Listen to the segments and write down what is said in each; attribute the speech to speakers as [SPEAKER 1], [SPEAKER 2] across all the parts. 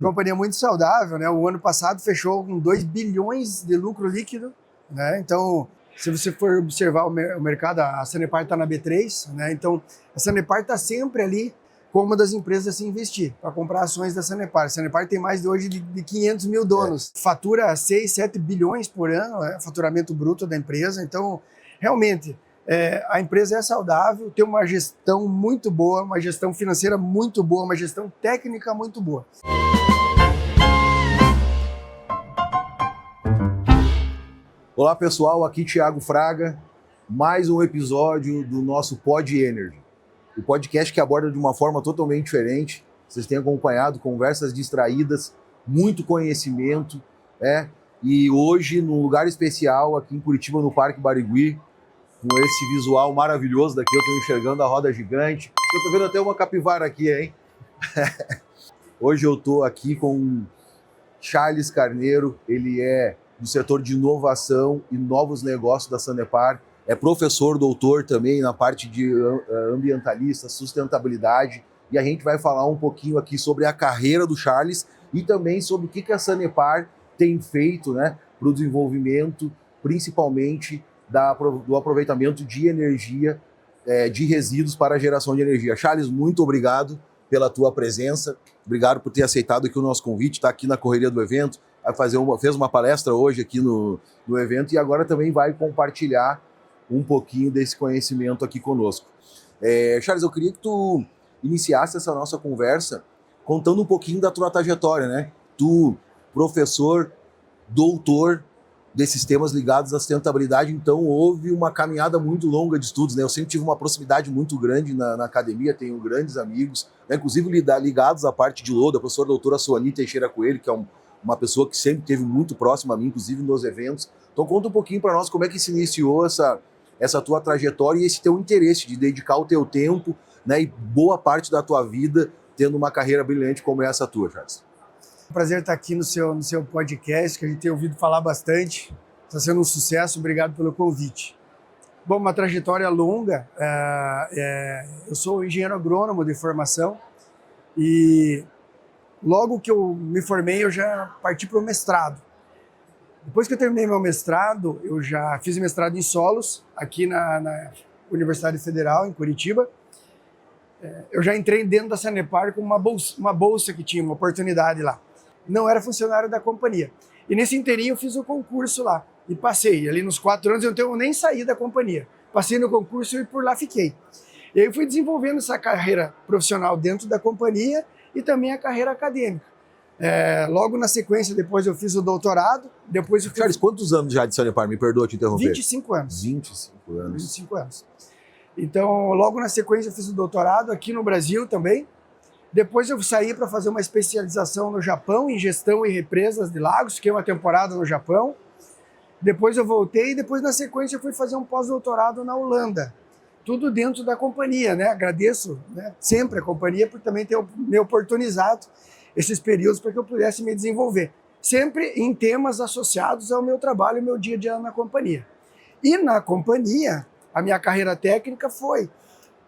[SPEAKER 1] Companhia muito saudável, né? O ano passado fechou com 2 bilhões de lucro líquido, né? Então, se você for observar o mercado, a Sanepar está na B3, né? Então, a Sanepar está sempre ali como uma das empresas a se investir, para comprar ações da Sanepar. A Sanepar tem mais de hoje de 500 mil donos, fatura 6, 7 bilhões por ano, é faturamento bruto da empresa. Então, realmente, a empresa é saudável, tem uma gestão muito boa, uma gestão financeira muito boa, uma gestão técnica muito boa.
[SPEAKER 2] Olá pessoal, aqui Thiago Fraga, mais um episódio do nosso Pod Energy, o podcast que aborda de uma forma totalmente diferente. Vocês têm acompanhado conversas distraídas, muito conhecimento, e hoje num lugar especial aqui em Curitiba, no Parque Barigui, com esse visual maravilhoso daqui, eu estou enxergando a roda gigante, eu estou vendo até uma capivara aqui, hein? Hoje eu estou aqui com Charles Carneiro, ele é do setor de inovação e novos negócios da Sanepar, é professor, doutor também na parte de ambientalista, sustentabilidade, e a gente vai falar um pouquinho aqui sobre a carreira do Charles e também sobre o que a Sanepar tem feito, né, para o desenvolvimento, principalmente do aproveitamento de energia, de resíduos para a geração de energia. Charles, muito obrigado pela tua presença, obrigado por ter aceitado aqui o nosso convite, está aqui na correria do evento, fez uma palestra hoje aqui no evento e agora também vai compartilhar um pouquinho desse conhecimento aqui conosco. Charles, eu queria que tu iniciasse essa nossa conversa contando um pouquinho da tua trajetória, né? Tu, professor, doutor desses temas ligados à sustentabilidade, então houve uma caminhada muito longa de estudos, né? Eu sempre tive uma proximidade muito grande na academia, tenho grandes amigos, né? Inclusive ligados à parte de LODA, a professora doutora Suani Teixeira Coelho, que é uma pessoa que sempre esteve muito próxima a mim, inclusive nos eventos. Então conta um pouquinho para nós como é que se iniciou essa tua trajetória e esse teu interesse de dedicar o teu tempo, né, e boa parte da tua vida tendo uma carreira brilhante como essa tua, Charles.
[SPEAKER 1] Prazer estar aqui no seu podcast, que a gente tem ouvido falar bastante. Está sendo um sucesso, obrigado pelo convite. Bom, uma trajetória longa. Eu sou engenheiro agrônomo de formação e logo que eu me formei, eu já parti para o mestrado. Depois que eu terminei meu mestrado, eu já fiz mestrado em solos aqui na Universidade Federal, em Curitiba. Eu já entrei dentro da Sanepar com uma bolsa que tinha, uma oportunidade lá. Não era funcionário da companhia. E nesse inteirinho eu fiz o concurso lá e passei. Ali nos 4 anos eu nem saí da companhia. Passei no concurso e por lá fiquei. E aí eu fui desenvolvendo essa carreira profissional dentro da companhia e também a carreira acadêmica. Logo na sequência, depois eu fiz o doutorado. Depois
[SPEAKER 2] Charles, quantos anos já de Sanepar? Me perdoa te interromper.
[SPEAKER 1] 25 anos.
[SPEAKER 2] 25 anos.
[SPEAKER 1] 25 anos. Então, logo na sequência, eu fiz o doutorado aqui no Brasil também. Depois eu saí para fazer uma especialização no Japão, em gestão e represas de lagos, fiquei uma temporada no Japão. Depois eu voltei e depois, na sequência, eu fui fazer um pós-doutorado na Holanda. Tudo dentro da companhia, né? Agradeço, né, sempre a companhia por também ter me oportunizado esses períodos para que eu pudesse me desenvolver. Sempre em temas associados ao meu trabalho e meu dia a dia na companhia. E na companhia, a minha carreira técnica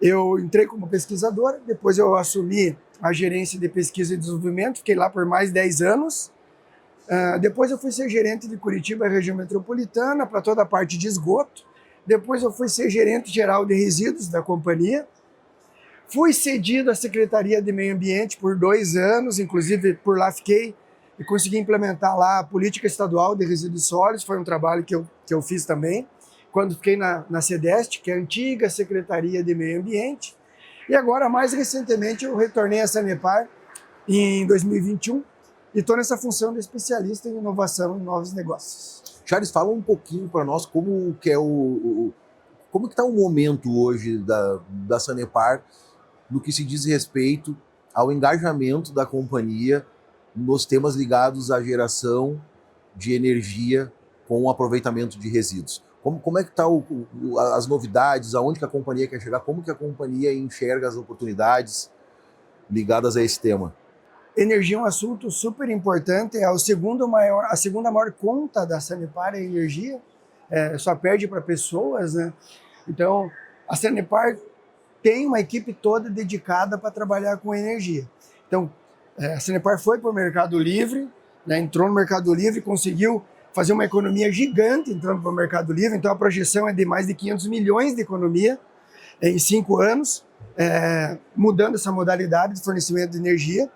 [SPEAKER 1] eu entrei como pesquisador, depois eu assumi a gerência de pesquisa e desenvolvimento, fiquei lá por mais 10 anos. Depois eu fui ser gerente de Curitiba, região metropolitana, para toda a parte de esgoto. Depois eu fui ser gerente geral de resíduos da companhia. Fui cedido à Secretaria de Meio Ambiente por 2 anos, inclusive por lá fiquei e consegui implementar lá a Política Estadual de Resíduos Sólidos, foi um trabalho que eu fiz também, quando fiquei na CEDEST, que é a antiga Secretaria de Meio Ambiente. E agora, mais recentemente, eu retornei à Sanepar em 2021 e estou nessa função de especialista em inovação e novos negócios.
[SPEAKER 2] Charles, fala um pouquinho para nós como que está o momento hoje da Sanepar no que se diz respeito ao engajamento da companhia nos temas ligados à geração de energia com o aproveitamento de resíduos. Como é que estão as novidades, aonde que a companhia quer chegar, como que a companhia enxerga as oportunidades ligadas a esse tema?
[SPEAKER 1] Energia é um assunto super importante, é a segunda maior conta da Sanepar é energia, só perde para pessoas, né? Então, a Sanepar tem uma equipe toda dedicada para trabalhar com energia. Então, A Sanepar foi para o Mercado Livre, né, entrou no Mercado Livre, conseguiu fazer uma economia gigante entrando para o Mercado Livre, então a projeção é de mais de 500 milhões de economia em 5 anos, mudando essa modalidade de fornecimento de energia.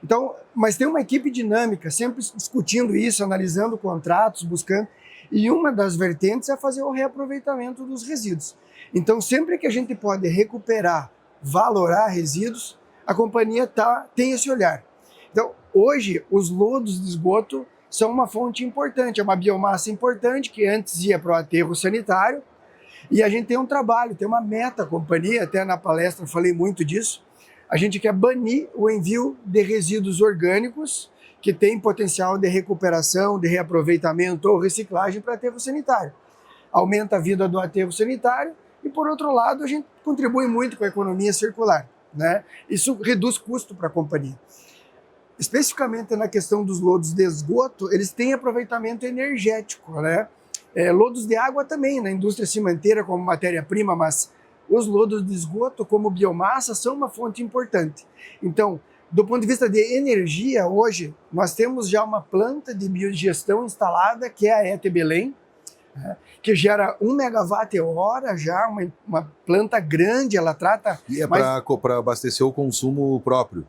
[SPEAKER 1] Então, mas tem uma equipe dinâmica, sempre discutindo isso, analisando contratos, buscando, e uma das vertentes é fazer o reaproveitamento dos resíduos. Então, sempre que a gente pode recuperar, valorar resíduos, a companhia tem esse olhar. Então, hoje, os lodos de esgoto são uma fonte importante, é uma biomassa importante que antes ia para o aterro sanitário, e a gente tem um trabalho, tem uma meta, a companhia, até na palestra eu falei muito disso, a gente quer banir o envio de resíduos orgânicos que têm potencial de recuperação, de reaproveitamento ou reciclagem para aterro sanitário. Aumenta a vida do aterro sanitário e, por outro lado, a gente contribui muito com a economia circular, né? Isso reduz custo para a companhia. Especificamente na questão dos lodos de esgoto, eles têm aproveitamento energético, né? Lodos de água também, na indústria cimenteira como matéria-prima, mas os lodos de esgoto como biomassa são uma fonte importante. Então, do ponto de vista de energia, hoje nós temos já uma planta de biodigestão instalada, que é a ET Belém, que gera 1 megawatt-hora já, uma planta grande, ela trata...
[SPEAKER 2] E é para abastecer o consumo próprio?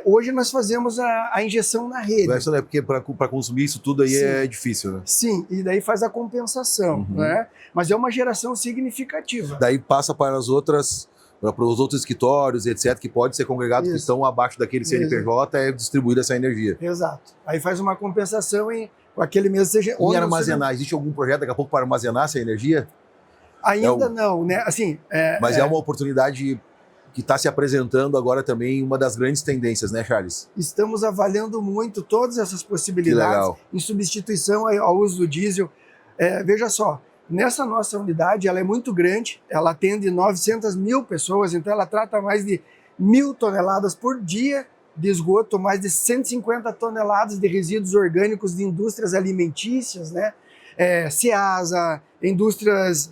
[SPEAKER 1] Hoje nós fazemos a injeção na rede.
[SPEAKER 2] Isso, né? Porque para consumir isso tudo aí é difícil, né?
[SPEAKER 1] Sim, e daí faz a compensação, né? Mas é uma geração significativa.
[SPEAKER 2] Daí passa para os outros escritórios, etc., que pode ser congregados que estão abaixo daquele CNPJ, é distribuída essa energia.
[SPEAKER 1] Exato. Aí faz uma compensação com aquele mesmo...
[SPEAKER 2] E armazenar, existe algum projeto daqui a pouco para armazenar essa energia?
[SPEAKER 1] Ainda não, né? Assim,
[SPEAKER 2] mas é uma oportunidade que está se apresentando agora também, uma das grandes tendências, né, Charles?
[SPEAKER 1] Estamos avaliando muito todas essas possibilidades em substituição ao uso do diesel. Veja só, nessa nossa unidade, ela é muito grande, ela atende 900 mil pessoas, então ela trata mais de 1.000 toneladas por dia de esgoto, mais de 150 toneladas de resíduos orgânicos de indústrias alimentícias, né? Ceasa, indústrias,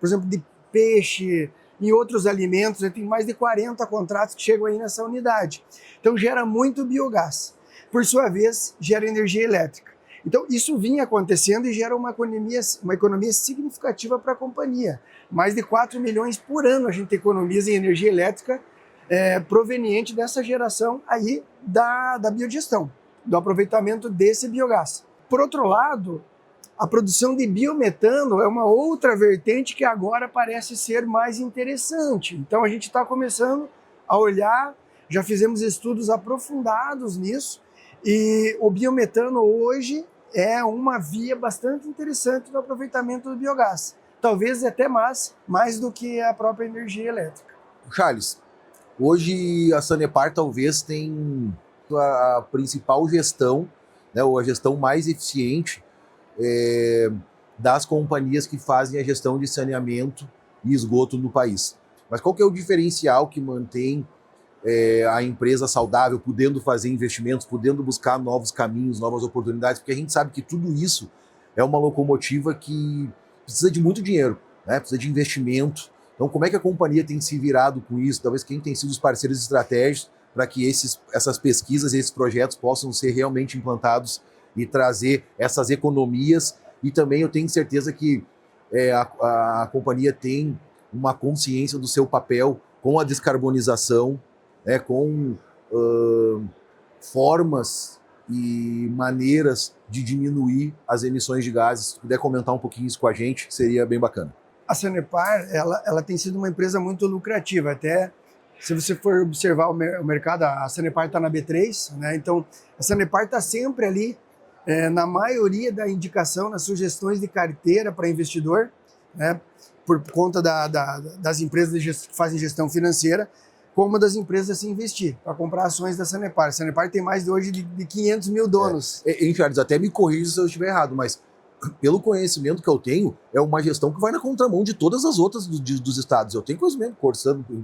[SPEAKER 1] por exemplo, de peixe, e outros alimentos, tem mais de 40 contratos que chegam aí nessa unidade. Então gera muito biogás. Por sua vez, gera energia elétrica. Então isso vinha acontecendo e gera uma economia significativa para a companhia. Mais de 4 milhões por ano a gente economiza em energia elétrica proveniente dessa geração aí da biodigestão, do aproveitamento desse biogás. Por outro lado, a produção de biometano é uma outra vertente que agora parece ser mais interessante. Então a gente está começando a olhar, já fizemos estudos aprofundados nisso, e o biometano hoje é uma via bastante interessante do aproveitamento do biogás. Talvez até mais do que a própria energia elétrica.
[SPEAKER 2] Charles, hoje a Sanepar talvez tenha a principal gestão, né, ou a gestão mais eficiente das companhias que fazem a gestão de saneamento e esgoto no país. Mas qual que é o diferencial que mantém a empresa saudável, podendo fazer investimentos, podendo buscar novos caminhos, novas oportunidades? Porque a gente sabe que tudo isso é uma locomotiva que precisa de muito dinheiro, né? Precisa de investimento. Então, como é que a companhia tem se virado com isso? Talvez quem tem sido os parceiros estratégicos para que essas pesquisas e esses projetos possam ser realmente implantados e trazer essas economias. E também eu tenho certeza que a companhia tem uma consciência do seu papel com a descarbonização, com formas e maneiras de diminuir as emissões de gases. Se puder comentar um pouquinho isso com a gente, seria bem bacana.
[SPEAKER 1] A Sanepar, ela tem sido uma empresa muito lucrativa. Até se você for observar o mercado, a Sanepar está na B3, né? Então a Sanepar está sempre ali, na maioria da indicação, nas sugestões de carteira para investidor, né, por conta das empresas que fazem gestão financeira, como uma das empresas a se investir, para comprar ações da Sanepar. A Sanepar tem mais de hoje de 500 mil donos.
[SPEAKER 2] Charles, até me corrija se eu estiver errado, mas pelo conhecimento que eu tenho, é uma gestão que vai na contramão de todas as outras dos estados. Eu tenho conhecimento,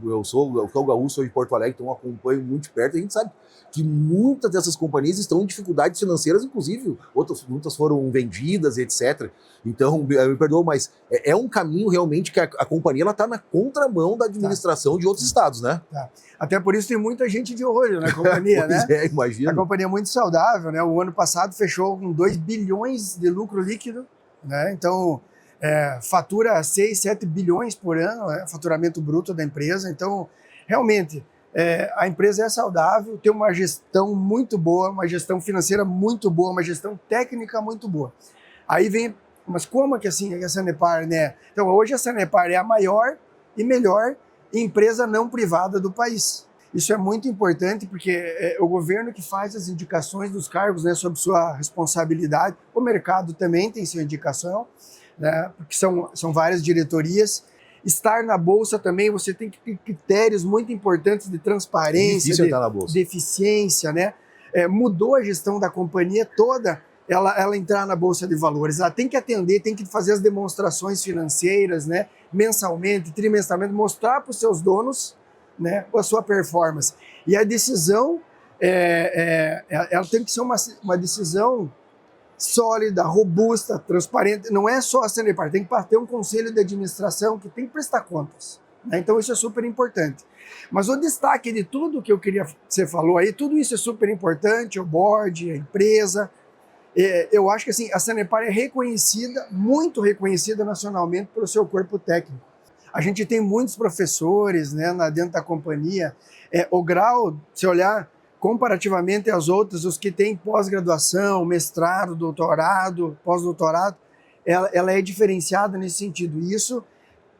[SPEAKER 2] eu sou gaúcho, sou de Porto Alegre, então acompanho muito de perto, a gente sabe que muitas dessas companhias estão em dificuldades financeiras, inclusive muitas foram vendidas, etc. Então, me perdoa, mas é um caminho realmente que a companhia está na contramão da administração de outros estados, né?
[SPEAKER 1] Tá. Até por isso tem muita gente de olho na companhia, né?
[SPEAKER 2] Imagina.
[SPEAKER 1] A companhia é muito saudável, né? O ano passado fechou com 2 bilhões de lucro líquido, né? Então, fatura 6, 7 bilhões por ano, faturamento bruto da empresa. Então, realmente, a empresa é saudável, tem uma gestão muito boa, uma gestão financeira muito boa, uma gestão técnica muito boa. Aí vem, mas como que assim a Sanepar, né? Então, hoje a Sanepar é a maior e melhor empresa não privada do país. Isso é muito importante porque é o governo que faz as indicações dos cargos, né, sob sua responsabilidade. O mercado também tem sua indicação, né, porque são várias diretorias. Estar na Bolsa também, você tem que ter critérios muito importantes de transparência, de eficiência, né? Mudou a gestão da companhia toda, ela entrar na Bolsa de Valores. Ela tem que atender, tem que fazer as demonstrações financeiras, né? Mensalmente, trimestralmente, mostrar para os seus donos, né, a sua performance. E a decisão, ela tem que ser uma decisão sólida, robusta, transparente. Não é só a Sanepar, tem que ter um conselho de administração que tem que prestar contas, né? Então isso é super importante. Mas o destaque de tudo que eu queria, que você falou aí, tudo isso é super importante, o board, a empresa. Eu acho que assim, a Sanepar é reconhecida, muito reconhecida nacionalmente pelo seu corpo técnico. A gente tem muitos professores, né, dentro da companhia. O grau, se olhar comparativamente às outras, os que têm pós-graduação, mestrado, doutorado, pós-doutorado, ela é diferenciada nesse sentido. E isso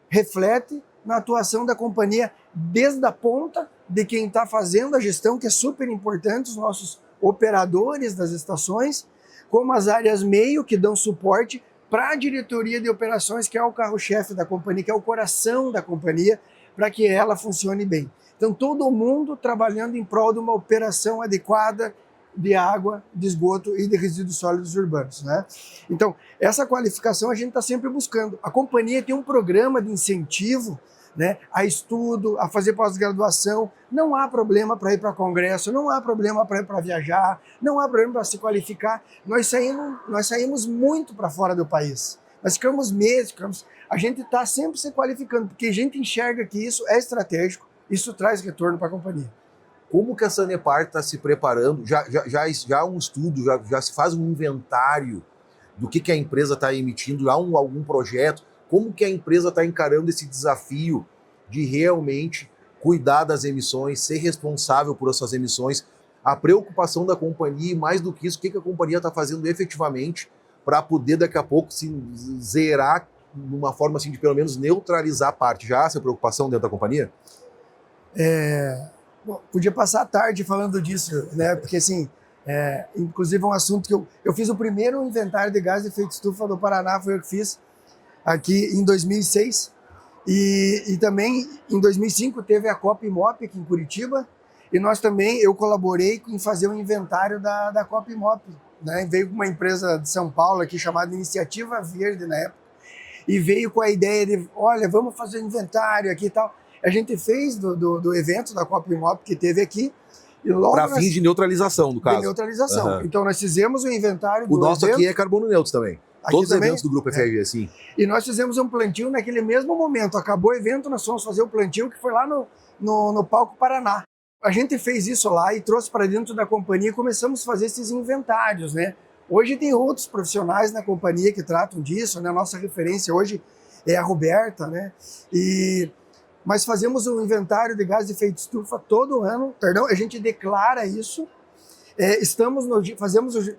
[SPEAKER 1] reflete na atuação da companhia desde a ponta de quem está fazendo a gestão, que é super importante, os nossos operadores das estações, como as áreas meio, que dão suporte para a diretoria de operações, que é o carro-chefe da companhia, que é o coração da companhia, para que ela funcione bem. Então, todo mundo trabalhando em prol de uma operação adequada de água, de esgoto e de resíduos sólidos urbanos, né? Então, essa qualificação a gente está sempre buscando. A companhia tem um programa de incentivo, né, a estudo, a fazer pós-graduação. Não há problema para ir para congresso, não há problema para ir para viajar, não há problema para se qualificar. Nós saímos muito para fora do país. Nós ficamos meses, a gente está sempre se qualificando, porque a gente enxerga que isso é estratégico, isso traz retorno para a companhia.
[SPEAKER 2] Como que a Sanepar está se preparando? Já há um estudo, já se faz um inventário do que a empresa está emitindo, há algum projeto? Como que a empresa está encarando esse desafio de realmente cuidar das emissões, ser responsável por essas emissões, a preocupação da companhia e, mais do que isso, o que a companhia está fazendo efetivamente para poder daqui a pouco se zerar de uma forma assim de pelo menos neutralizar a parte? Já há essa preocupação dentro da companhia?
[SPEAKER 1] Bom, podia passar a tarde falando disso, né? Porque assim, inclusive é um assunto que eu fiz o primeiro inventário de gás de efeito estufa do Paraná, foi eu que fiz aqui em 2006, e também em 2005 teve a Copa Imop aqui em Curitiba, e eu colaborei em fazer um inventário da Copa Imop, né? Veio uma empresa de São Paulo aqui chamada Iniciativa Verde na época, e veio com a ideia de, olha, vamos fazer um inventário aqui e tal. A gente fez do evento da Copa Imop que teve aqui, e logo
[SPEAKER 2] para fins de neutralização, no caso.
[SPEAKER 1] De neutralização. Uhum. Então nós fizemos o inventário
[SPEAKER 2] do nosso evento. Aqui é carbono neutro também.
[SPEAKER 1] Aqui
[SPEAKER 2] todos
[SPEAKER 1] também,
[SPEAKER 2] os eventos do Grupo FRV, sim.
[SPEAKER 1] E nós fizemos um plantio naquele mesmo momento. Acabou o evento, nós fomos fazer o plantio que foi lá no Palco Paraná. A gente fez isso lá e trouxe para dentro da companhia e começamos a fazer esses inventários, né? Hoje tem outros profissionais na companhia que tratam disso, né? A nossa referência hoje é a Roberta, né? Mas fazemos um inventário de gás de efeito estufa todo ano, a gente declara isso.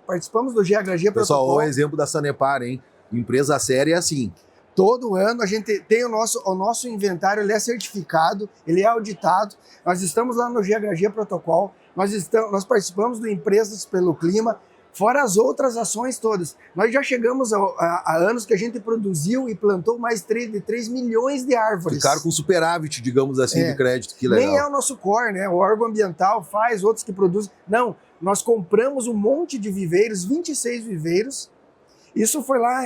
[SPEAKER 1] Participamos do GHG Protocol.
[SPEAKER 2] Pessoal, o exemplo da Sanepar, hein? Empresa séria é assim.
[SPEAKER 1] Todo ano a gente tem o nosso inventário, ele é certificado, ele é auditado. Nós estamos lá no GHG Protocol, nós participamos do Empresas pelo Clima, fora as outras ações todas. Nós já chegamos a anos que a gente produziu e plantou mais de 3 milhões de árvores.
[SPEAKER 2] Ficaram com superávit, digamos assim, de crédito. Que legal.
[SPEAKER 1] Nem é o nosso core, né? O órgão ambiental faz, outros que produzem. Não, nós compramos um monte de viveiros, 26 viveiros. Isso foi lá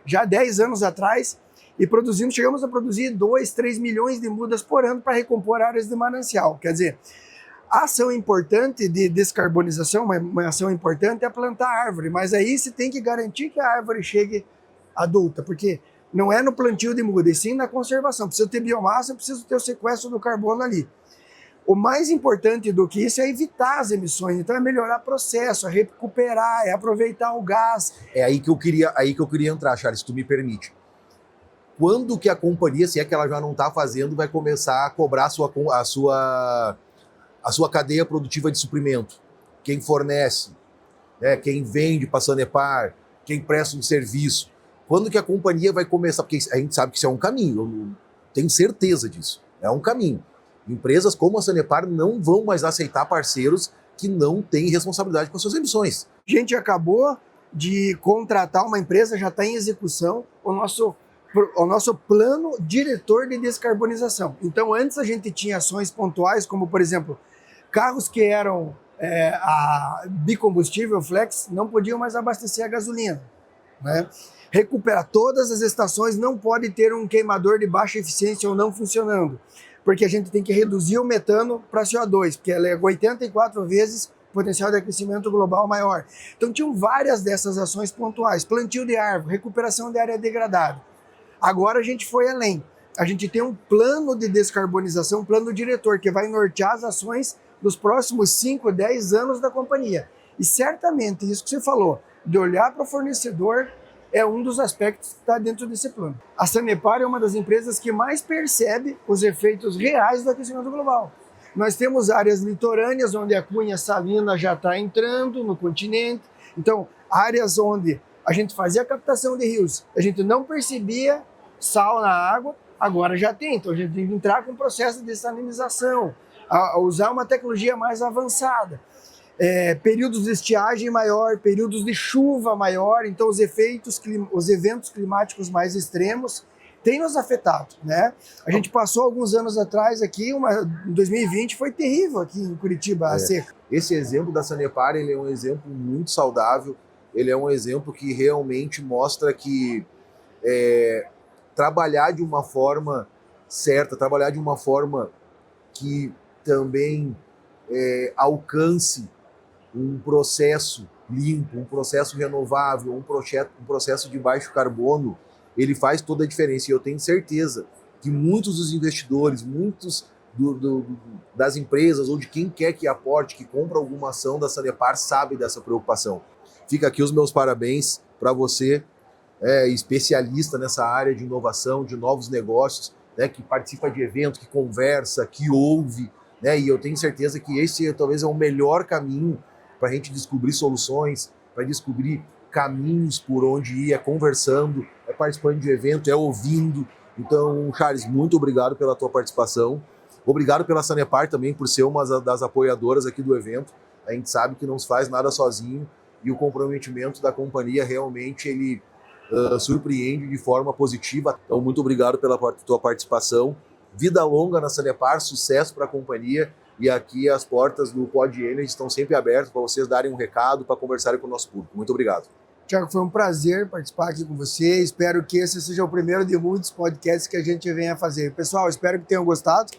[SPEAKER 1] já 10 anos atrás. E chegamos a produzir 2, 3 milhões de mudas por ano para recompor áreas de manancial. Quer dizer, A ação importante de descarbonização, uma ação importante é plantar árvore, mas aí você tem que garantir que a árvore chegue adulta, porque não é no plantio de muda, e sim na conservação. Precisa ter biomassa, precisa ter o sequestro do carbono ali. O mais importante do que isso é evitar as emissões, então é melhorar o processo, é recuperar, é aproveitar o gás.
[SPEAKER 2] É aí que eu queria entrar, Charles, se tu me permite. Quando que a companhia, se é que ela já não está fazendo, vai começar a cobrar a sua cadeia produtiva de suprimento? Quem fornece, né, quem vende para a Sanepar, quem presta um serviço. Quando que a companhia vai começar? Porque a gente sabe que isso é um caminho, eu tenho certeza disso, é um caminho. Empresas como a Sanepar não vão mais aceitar parceiros que não têm responsabilidade com as suas emissões.
[SPEAKER 1] A gente acabou de contratar uma empresa, já está em execução, o nosso plano diretor de descarbonização. Então, antes a gente tinha ações pontuais, como, por exemplo, carros que eram a bicombustível flex não podiam mais abastecer a gasolina, né? Recuperar todas as estações, não pode ter um queimador de baixa eficiência ou não funcionando, porque a gente tem que reduzir o metano para CO2, porque ela é 84 vezes o potencial de aquecimento global maior. Então tinham várias dessas ações pontuais, plantio de árvore, recuperação de área degradada. Agora a gente foi além, a gente tem um plano de descarbonização, um plano diretor, que vai nortear as ações dos próximos 5, 10 anos da companhia. E certamente, isso que você falou, de olhar para o fornecedor, é um dos aspectos que está dentro desse plano. A Sanepar é uma das empresas que mais percebe os efeitos reais do aquecimento global. Nós temos áreas litorâneas onde a cunha salina já está entrando no continente. Então, áreas onde a gente fazia a captação de rios, a gente não percebia sal na água, agora já tem. Então, a gente tem que entrar com um processo de desalinização, a usar uma tecnologia mais avançada. Períodos de estiagem maior, períodos de chuva maior, então os eventos climáticos mais extremos têm nos afetado, né? A gente passou alguns anos atrás aqui, em 2020 foi terrível aqui em Curitiba, a seca.
[SPEAKER 2] Esse exemplo da Sanepar, ele é um exemplo muito saudável, ele é um exemplo que realmente mostra que trabalhar de uma forma certa, trabalhar de uma forma que também alcance um processo limpo, um processo renovável, um processo de baixo carbono, ele faz toda a diferença. E eu tenho certeza que muitos dos investidores, muitos das empresas ou de quem quer que aporte, que compra alguma ação da Sanepar, sabe dessa preocupação. Fica aqui os meus parabéns para você, especialista nessa área de inovação, de novos negócios, né, que participa de eventos, que conversa, que ouve, né, e eu tenho certeza que esse talvez é o melhor caminho para a gente descobrir soluções, para descobrir caminhos por onde ir, conversando, participando de evento, ouvindo. Então, Charles, muito obrigado pela tua participação. Obrigado pela Sanepar também por ser uma das apoiadoras aqui do evento. A gente sabe que não se faz nada sozinho e o comprometimento da companhia realmente ele surpreende de forma positiva. Então, muito obrigado pela tua participação. Vida longa na Sanepar, sucesso para a companhia. E aqui as portas do Pod Energy estão sempre abertas para vocês darem um recado, para conversarem com o nosso público. Muito obrigado.
[SPEAKER 1] Tiago, foi um prazer participar aqui com você. Espero que esse seja o primeiro de muitos podcasts que a gente venha fazer. Pessoal, espero que tenham gostado,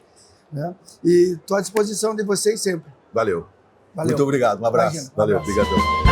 [SPEAKER 1] né? E estou à disposição de vocês sempre.
[SPEAKER 2] Valeu. Muito obrigado. Um abraço.
[SPEAKER 1] Imagina,
[SPEAKER 2] Valeu.
[SPEAKER 1] Um abraço.
[SPEAKER 2] Obrigadão.